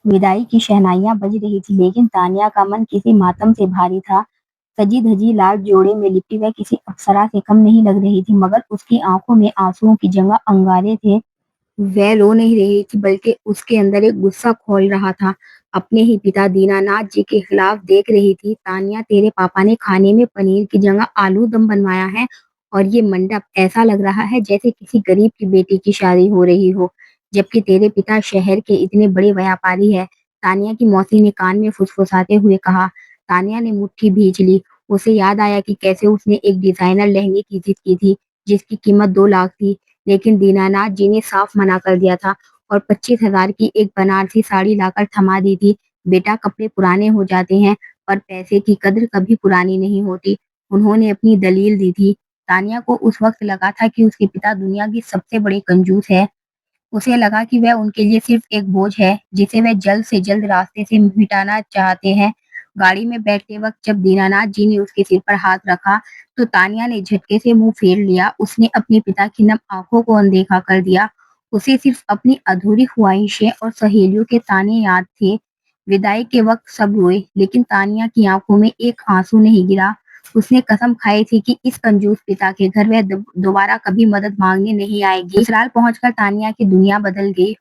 विदाई की शहनाइयाँ बज रही थी, लेकिन तानिया का मन किसी मातम से भारी था। सजी-धजी लाल जोड़े में लिपटी वह किसी अप्सरा से कम नहीं लग रही थी, मगर उसकी आँखों में आँसुओं की जगह अंगारे थे। वह रो नहीं रही थी, बल्कि उसके अंदर एक गुस्सा खौल रहा था। अपने ही पिता दीनानाथ जी के खिलाफ देख रही थी, तानिया तेरे पापा ने खाने में पनीर की जगह आलू दम बनवाया है और ये मंडप ऐसा लग रहा है जैसे किसी गरीब की बेटी की शादी हो रही हो, जबकि तेरे पिता शहर के इतने बड़े व्यापारी है। तानिया की मौसी ने कान में फुसफुसाते हुए कहा। तानिया ने मुट्ठी भींच ली। उसे याद आया कि कैसे उसने एक डिजाइनर लहंगे की जिद की थी, जिसकी कीमत 2 लाख थी। लेकिन दीनानाथ जी ने साफ मना कर दिया था और 25,000 की एक बनारसी साड़ी लाकर थमा दी थी। बेटा, कपड़े पुराने हो जाते हैं, पर पैसे की कद्र कभी पुरानी नहीं होती। उन्होंने अपनी दलील दी थी। तानिया को उस वक्त लगा था कि उसके पिता दुनिया की सबसे बड़े कंजूस है। उसे लगा कि वह उनके लिए सिर्फ एक बोझ है, जिसे वह जल्द से जल्द रास्ते से मिटाना चाहते हैं। गाड़ी में बैठते वक्त जब दीनानाथ जी ने उसके सिर पर हाथ रखा, तो तानिया ने झटके से मुंह फेर लिया। उसने अपने पिता की नम आंखों को अनदेखा कर दिया। उसे सिर्फ अपनी अधूरी ख्वाहिशें और सहेलियों के ताने याद थे। विदाई के वक्त सब रोए, लेकिन तानिया की आंखों में एक आंसू नहीं गिरा। उसने कसम खाई थी कि इस कंजूस पिता के घर वह दोबारा कभी मदद मांगने नहीं आएगी। ससुराल पहुंचकर तानिया की दुनिया बदल गई।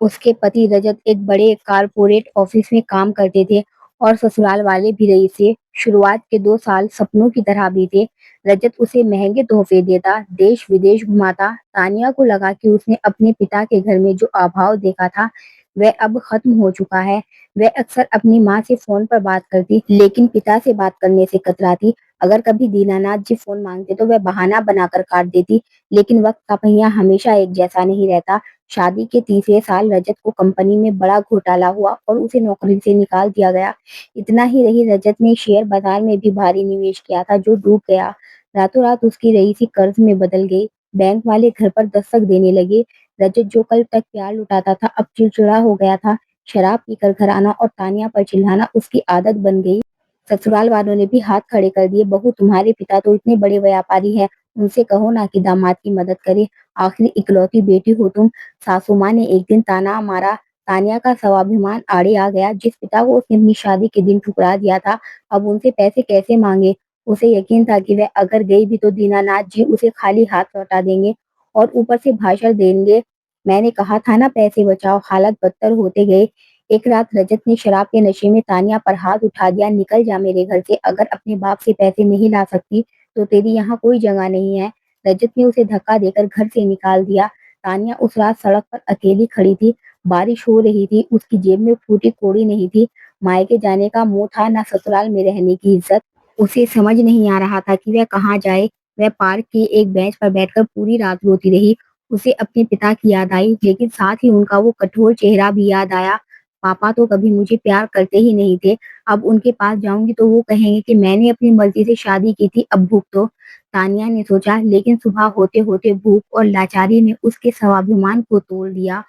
उसके पति रजत एक बड़े कारपोरेट ऑफिस में काम करते थे और ससुराल वाले भी रईस थे। शुरुआत के 2 साल सपनों की तरह बीते। रजत उसे महंगे तोहफे देता, देश विदेश घुमाता। तानिया को लगा कि उसने अपने पिता के घर में जो अभाव देखा था, वह अब खत्म हो चुका है। वह अक्सर अपनी माँ से फोन पर बात करती, लेकिन पिता से बात करने से कतराती। अगर कभी दीनानाथ जी फोन मांगते तो वह बहाना बनाकर काट देती, लेकिन वक्त का पहिया हमेशा एक जैसा नहीं रहता। शादी के तीसरे साल रजत को कंपनी में बड़ा घोटाला हुआ और उसे नौकरी से निकाल दिया गया। इतना ही नहीं, रजत ने शेयर बाजार में भी भारी निवेश किया था, जो डूब गया। रातों रात उसकी रईसी कर्ज में बदल गई। बैंक वाले घर पर दस्तक देने लगे। रजत, जो कल तक प्यार लुटाता था, अब चिड़चिड़ा हो गया था। शराब पीकर घर आना और तानिया पर चिल्लाना उसकी आदत बन गई। ससुराल वालों ने भी हाथ खड़े कर दिए। बहू, तुम्हारे पिता तो इतने बड़े व्यापारी हैं, उनसे कहो ना कि दामाद की मदद करे। आखिर इकलौती बेटी हो तुम। सासू माँ ने एक दिन ताना मारा। तानिया का स्वाभिमान आड़े आ गया। जिस पिता को उसने अपनी शादी के दिन ठुकरा दिया था, अब उनसे पैसे कैसे मांगे। उसे यकीन था कि वह अगर गई भी तो दीनानाथ जी उसे खाली हाथ लौटा देंगे और ऊपर से भाषण देंगे। मैंने कहा था ना, पैसे बचाओ। हालत बदतर होते गए। एक रात रजत ने शराब के नशे में तानिया पर हाथ उठा दिया। निकल जा मेरे घर से। अगर अपने बाप से पैसे नहीं ला सकती तो तेरी यहाँ कोई जगह नहीं है। रजत ने उसे धक्का देकर घर से निकाल दिया। तानिया उस रात सड़क पर अकेली खड़ी थी। बारिश हो रही थी। उसकी जेब में फूटी कौड़ी नहीं थी। मायके जाने का मुंह था, ना ससुराल में रहने की इज्जत। उसे समझ नहीं आ रहा था कि वह कहाँ जाए। वह पार्क की एक बेंच पर बैठकर पूरी रात रोती रही। उसे अपने पिता की याद आई, लेकिन साथ ही उनका वो कठोर चेहरा भी याद आया। पापा तो कभी मुझे प्यार करते ही नहीं थे। अब उनके पास जाऊंगी तो वो कहेंगे कि मैंने अपनी मर्जी से शादी की थी, अब भुगतो। तानिया ने सोचा, लेकिन सुबह होते होते भूख और लाचारी ने उसके स्वाभिमान को तोड़ दिया।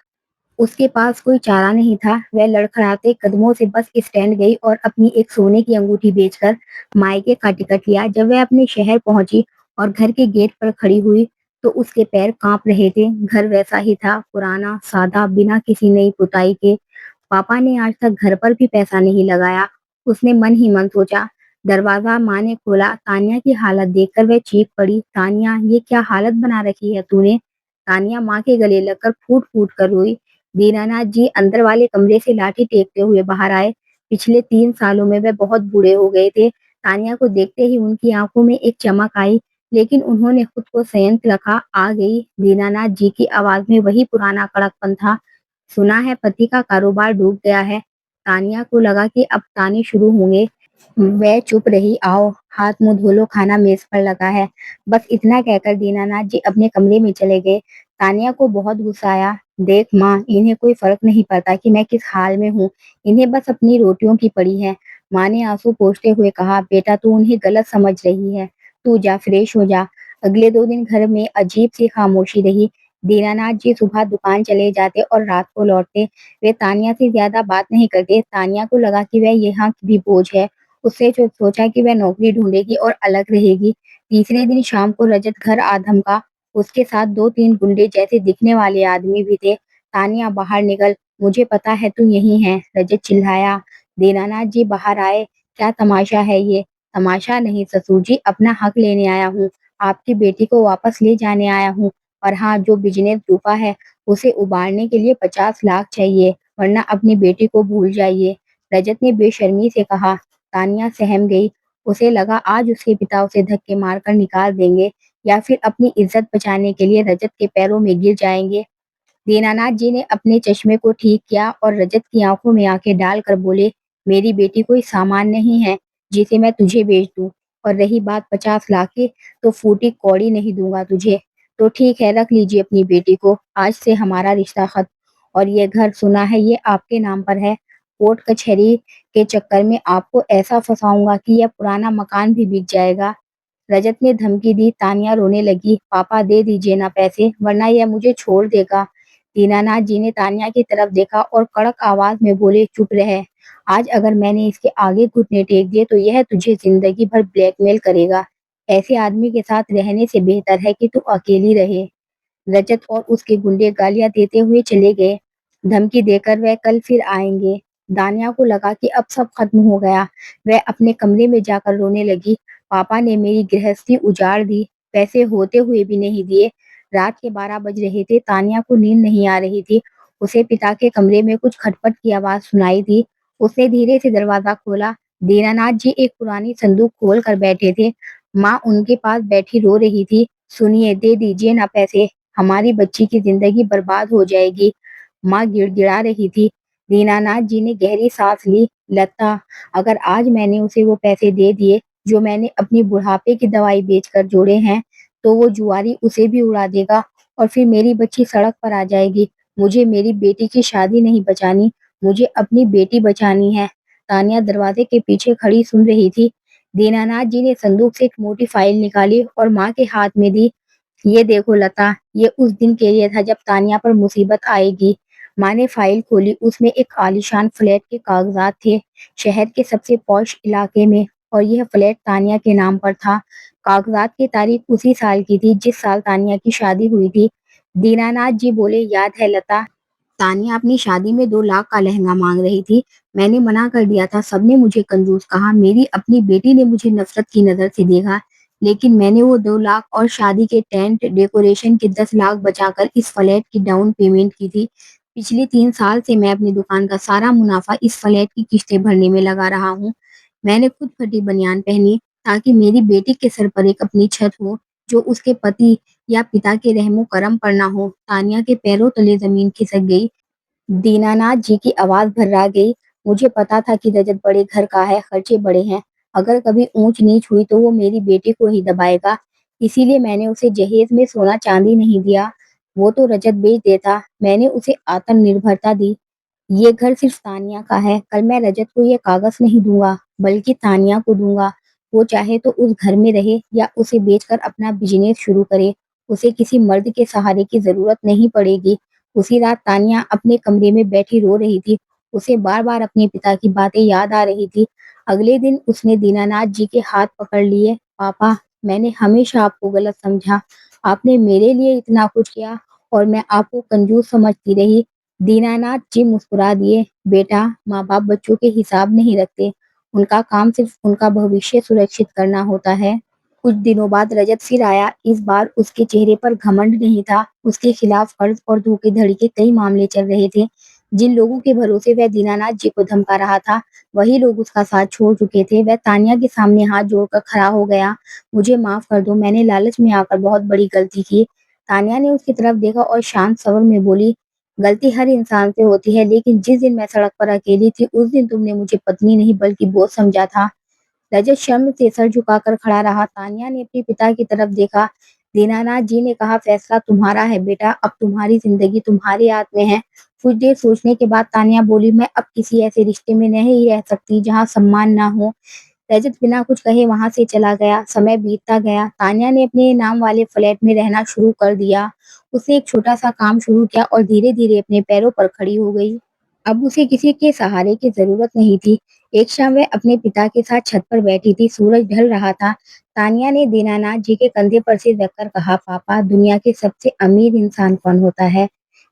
उसके पास कोई चारा नहीं था। वह लड़खड़ाते कदमों से बस स्टैंड गई और अपनी एक सोने की अंगूठी बेचकर मायके का टिकट लिया। जब वह अपने शहर पहुंची और घर के गेट पर खड़ी हुई, तो उसके पैर कांप रहे थे। घर वैसा ही था, पुराना, सादा, बिना किसी नई पुताई के। पापा ने आज तक घर पर भी पैसा नहीं लगाया। उसने मन ही मन सोचा। दरवाजा माँ ने खोला। तानिया की हालत देखकर वह चीख पड़ी, तानिया, ये क्या हालत बना रखी है तूने। तानिया माँ के गले लगकर फूट फूट कर रोई। दीनानाथ जी अंदर वाले कमरे से लाठी टेकते हुए बाहर आए। पिछले 3 सालों में वे बहुत बूढ़े हो गए थे। तानिया को देखते ही उनकी आंखों में एक चमक आई, लेकिन उन्होंने खुद को संयत रखा। आ गई। दीनानाथ जी की आवाज में वही पुराना कड़कपन था। सुना है पति का कारोबार डूब गया है। तानिया को लगा कि अब ताने शुरू होंगे। वह चुप रही। आओ, हाथ मुंह धो लो, खाना मेज पर लगा है। बस इतना कहकर दीनानाथ जी अपने कमरे में चले गए। तानिया को बहुत गुस्सा आया। देख माँ, इन्हें कोई फर्क नहीं पड़ता कि मैं किस हाल में हूँ। इन्हें बस अपनी रोटियों की पड़ी है। माँ ने आंसू पोंछते हुए कहा, बेटा, तू उन्हें गलत समझ रही है। तू जा, फ्रेश हो जा। अगले 2 दिन घर में अजीब सी खामोशी रही। दीनानाथ जी सुबह दुकान चले जाते और रात को लौटते। वे तानिया से ज्यादा बात नहीं करते। तानिया को लगा कि वह यहाँ की भी बोझ है। उससे जो सोचा कि वह नौकरी ढूंढेगी और अलग रहेगी। तीसरे दिन शाम को रजत घर आ धमका। उसके साथ 2-3 गुंडे जैसे दिखने वाले आदमी भी थे। तानिया, बाहर निकल। मुझे पता है तुम यहीं हैं, रजत चिल्लाया। दीनानाथ जी बाहर आए। क्या तमाशा है ये? तमाशा नहीं ससुर जी, अपना हक लेने आया हूँ। आपकी बेटी को वापस ले जाने आया हूँ। और हाँ, जो बिजनेस डूबा है, उसे उबारने के लिए 50 लाख चाहिए, वरना अपनी बेटी को भूल जाइए। रजत ने बेशर्मी से कहा। तानिया सहम गई। उसे लगा आज उसके पिता उसे धक्के मारकर निकाल देंगे या फिर अपनी इज्जत बचाने के लिए रजत के पैरों में गिर जाएंगे। दीनानाथ जी ने अपने चश्मे को ठीक किया और रजत की आंखों में आंखें डालकर बोले, मेरी बेटी कोई सामान नहीं है जिसे मैं तुझे बेच दूं। और रही बात 50 लाख की, तो फूटी कौड़ी नहीं दूंगा तुझे। तो ठीक है, रख लीजिए अपनी बेटी को, आज से हमारा रिश्ता खत्म। और ये घर सुना है ये आपके नाम पर है। कोर्ट कचहरी के चक्कर में आपको ऐसा फंसाऊंगा कि यह पुराना मकान भी बिक जाएगा। रजत ने धमकी दी। तानिया रोने लगी। पापा दे दीजिए ना पैसे, वरना यह मुझे छोड़ देगा। दीनानाथ जी ने तानिया की तरफ देखा और कड़क आवाज में बोले, चुप रह। आज अगर मैंने इसके आगे घुटने टेक दिए तो यह तुझे जिंदगी भर ब्लैकमेल करेगा। ऐसे आदमी के साथ रहने से बेहतर है कि तू अकेली रहे। रजत और उसके गुंडे गालियां देते हुए चले गए। धमकी देकर वह कल फिर आएंगे। दानिया को लगा कि अब सब खत्म हो गया। वह अपने कमरे में जाकर रोने लगी। पापा ने मेरी गृहस्थी उजाड़ दी, पैसे होते हुए भी नहीं दिए। रात के 12 बज रहे थे। तानिया को नींद नहीं आ रही थी। उसे पिता के कमरे में कुछ खटपट की आवाज सुनाई दी। उसने धीरे से दरवाजा खोला। दीनानाथ जी एक पुरानी संदूक खोल कर बैठे थे। माँ उनके पास बैठी रो रही थी। सुनिए, दे दीजिए ना पैसे, हमारी बच्ची की जिंदगी बर्बाद हो जाएगी। माँ गिड़गिड़ा रही थी। दीनानाथ जी ने गहरी सांस ली। लता, अगर आज मैंने उसे वो पैसे दे दिए जो मैंने अपनी बुढ़ापे की दवाई बेचकर जोड़े हैं, तो वो जुआरी उसे भी उड़ा देगा और फिर मेरी बच्ची सड़क पर आ जाएगी। मुझे मेरी बेटी की शादी नहीं बचानी, मुझे अपनी बेटी बचानी है। तानिया दरवाजे के पीछे खड़ी सुन रही थी। दीनानाथ जी ने संदूक से एक मोटी फाइल निकाली और माँ के हाथ में दी। ये देखो लता, ये उस दिन के लिए था जब तानिया पर मुसीबत आएगी। माँ ने फाइल खोली। उसमें एक आलीशान फ्लैट के कागजात थे, शहर के सबसे पॉश इलाके में, और यह फ्लैट तानिया के नाम पर था। कागजात की तारीख उसी साल की थी जिस साल तानिया की शादी हुई थी। दीनानाथ जी बोले, याद है लता, तानिया अपनी शादी में 2 लाख का लहंगा मांग रही थी। मैंने मना कर दिया था। सबने मुझे कंजूस कहा। मेरी अपनी बेटी ने मुझे नफरत की नजर से देखा। लेकिन मैंने वो 2 लाख और शादी के टेंट डेकोरेशन के 10 लाख बचाकर इस फ्लैट की डाउन पेमेंट की थी। पिछले 3 साल से मैं अपनी दुकान का सारा मुनाफा इस फ्लैट की किस्तें भरने में लगा रहा हूँ। मैंने खुद फटी बनियान पहनी ताकि मेरी बेटी के सर पर एक अपनी छत हो, जो उसके पति या पिता के रहमो करम पर ना हो। तानिया के पैरों तले जमीन खिसक गई। दीनानाथ जी की आवाज भर्रा गई। मुझे पता था कि रजत बड़े घर का है, खर्चे बड़े हैं। अगर कभी ऊंच नीच हुई तो वो मेरी बेटी को ही दबाएगा। इसीलिए मैंने उसे जहेज में सोना चांदी नहीं दिया। वो तो रजत बेच देता, मैंने उसे आत्मनिर्भरता दी। ये घर सिर्फ तानिया का है। कल मैं रजत को ये कागज नहीं दूंगा, बल्कि तानिया को दूंगा। वो चाहे तो उस घर में रहे या उसे बेचकर अपना बिजनेस शुरू करे। उसे किसी मर्द के सहारे की जरूरत नहीं पड़ेगी। उसी रात तानिया अपने कमरे में बैठी रो रही थी। उसे बार बार अपने पिता की बातें याद आ रही थी। अगले दिन उसने दीनानाथ जी के हाथ पकड़ लिए। पापा, मैंने हमेशा आपको गलत समझा। आपने मेरे लिए इतना कुछ किया और मैं आपको कंजूस समझती रही। दीनानाथ जी मुस्कुरा दिए। बेटा, माँ बाप बच्चों के हिसाब नहीं रखते, उनका काम सिर्फ उनका भविष्य सुरक्षित करना होता है। कुछ दिनों बाद रजत फिर आया। इस बार उसके चेहरे पर घमंड नहीं था। उसके खिलाफ कर्ज और धोखाधड़ी के कई मामले चल रहे थे। जिन लोगों के भरोसे वह दीनानाथ जी को धमका रहा था, वही लोग उसका साथ छोड़ चुके थे। वह तानिया के सामने हाथ जोड़कर खड़ा हो गया। मुझे माफ कर दो, मैंने लालच में आकर बहुत बड़ी गलती की। तानिया ने उसकी तरफ देखा और शांत स्वर में बोली, गलती हर इंसान से होती है, लेकिन जिस दिन मैं सड़क पर अकेली थी, उस दिन तुमने मुझे पत्नी नहीं बल्कि बोझ समझा था। रजत शर्म से सर झुकाकर खड़ा रहा। तानिया ने अपने पिता की तरफ देखा। दीनानाथ जी ने कहा, फैसला तुम्हारा है बेटा, अब तुम्हारी जिंदगी तुम्हारे हाथ में है। कुछ देर सोचने के बाद तानिया बोली, मैं अब किसी ऐसे रिश्ते में नहीं रह सकती जहाँ सम्मान ना हो। रजत बिना कुछ कहे वहां से चला गया। समय बीतता गया। तानिया ने अपने नाम वाले फ्लैट में रहना शुरू कर दिया। उसने एक छोटा सा काम शुरू किया और धीरे धीरे अपने पैरों पर खड़ी हो गई। अब उसे किसी के सहारे की जरूरत नहीं थी। एक शाम वह अपने पिता के साथ छत पर बैठी थी। सूरज ढल रहा था। तानिया ने दीनानाथ जी के कंधे पर सिर रखकर कहा, पापा, दुनिया के सबसे अमीर इंसान कौन होता है?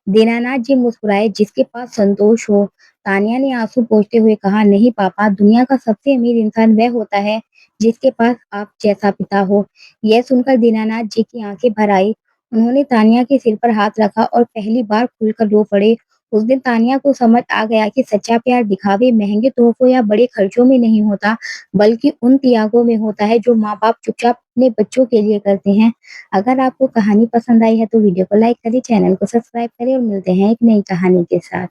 दीनानाथ जी मुस्कुराए, जिसके पास संतोष हो। तान्या ने आंसू पोंछते हुए कहा, नहीं पापा, दुनिया का सबसे अमीर इंसान वह होता है जिसके पास आप जैसा पिता हो। यह सुनकर दीनानाथ जी की आंखें भर आई। उन्होंने तान्या के सिर पर हाथ रखा और पहली बार खुलकर रो पड़े। उस दिन तान्या को समझ आ गया कि सच्चा प्यार दिखावे, महंगे तोहफों या बड़े खर्चों में नहीं होता, बल्कि उन त्यागों में होता है जो माँ-बाप चुपचाप अपने बच्चों के लिए करते हैं। अगर आपको कहानी पसंद आई है तो वीडियो को लाइक करें, चैनल को सब्सक्राइब करें और मिलते हैं एक नई कहानी के साथ।